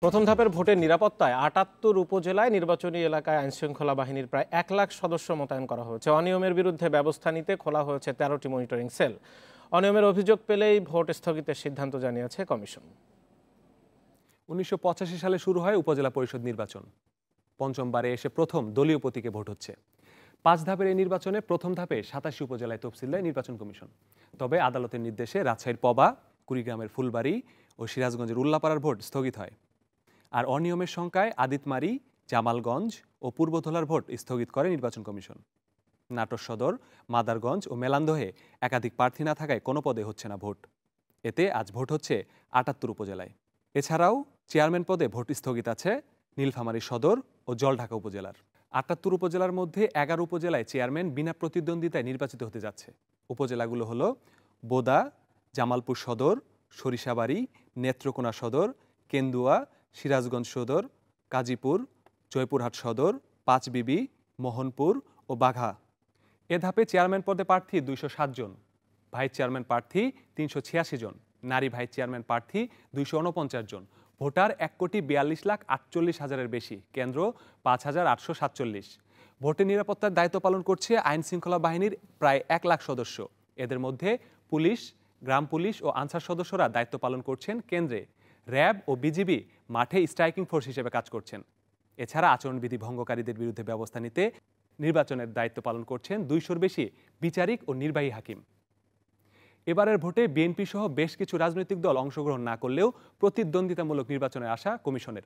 প্রথম ধাপের ভোটের নিরাপত্তায় ৭৮ উপজেলায় নির্বাচনী এলাকায় আইনশৃঙ্খলা বাহিনীর প্রায় ১ লাখ সদস্য মোতায়েন করা হয়েছে। অনিয়মের বিরুদ্ধে ব্যবস্থা নিতে খোলা হয়েছে ১৩টি মনিটরিং সেল। অনিয়মের অভিযোগ পেলেই ভোট স্থগিতের সিদ্ধান্ত জানিয়েছে কমিশন। ১৯৮৫ সালে শুরু হয় উপজেলা পরিষদ নির্বাচন। পঞ্চমবারে এসে প্রথম দলীয় প্রতীকে ভোট হচ্ছে। ৫ ধাপের এই নির্বাচনে প্রথম ধাপে ৮৭ উপজেলায় তফসিল দেয় নির্বাচন কমিশন। তবে আদালতের নির্দেশে রাজশাহীর পবা, কুড়িগ্রামের ফুলবাড়ি ও সিরাজগঞ্জের উল্লাপাড়ার ভোট স্থগিত হয়। আর অনিয়মের শঙ্কায় আদিতমারি, জামালগঞ্জ ও পূর্বধলার ভোট স্থগিত করে নির্বাচন কমিশন। নাটোর সদর, মাদারগঞ্জ ও মেলান্দহে একাধিক প্রার্থী না থাকায় কোনো পদে হচ্ছে না ভোট। এতে আজ ভোট হচ্ছে ৭৮ উপজেলায়। এছাড়াও চেয়ারম্যান পদে ভোট স্থগিত আছে নীলফামারী সদর ও জলঢাকা উপজেলার। ৭৮ উপজেলার মধ্যে ১১ উপজেলায় চেয়ারম্যান বিনা প্রতিদ্বন্দ্বিতায় নির্বাচিত হতে যাচ্ছে। উপজেলাগুলো হলো বোদা, জামালপুর সদর, সরিষাবাড়ি, নেত্রকোনা সদর, কেন্দুয়া, সিরাজগঞ্জ সদর, কাজীপুর, জয়পুরহাট সদর, পাঁচবিবি, মোহনপুর ও বাঘা। এ ধাপে চেয়ারম্যান পদে প্রার্থী ২০৭ জন, ভাইস চেয়ারম্যান প্রার্থী ৩৮৬ জন, নারী ভাইস চেয়ারম্যান প্রার্থী ২৪৯ জন। ভোটার ১,৪২,৪৮,০০০-এর বেশি, কেন্দ্র ৫,৮৪৭। ভোটের নিরাপত্তার দায়িত্ব পালন করছে আইন শৃঙ্খলা বাহিনীর প্রায় ১ লাখ সদস্য। এদের মধ্যে পুলিশ, গ্রাম পুলিশ ও আনসার সদস্যরা দায়িত্ব পালন করছেন কেন্দ্রে। র্যাব ও বিজিবি মাঠে স্ট্রাইকিং ফোর্স হিসেবে কাজ করছেন। এছাড়া আচরণবিধি ভঙ্গকারীদের বিরুদ্ধে ব্যবস্থা নিতে নির্বাচনের দায়িত্ব পালন করছেন ২০০-র বেশি বিচারিক ও নির্বাহী হাকিম। এবারের ভোটে বিএনপি সহ বেশ কিছু রাজনৈতিক দল অংশগ্রহণ না করলেও প্রতিদ্বন্দ্বিতামূলক নির্বাচনের আশা কমিশনের।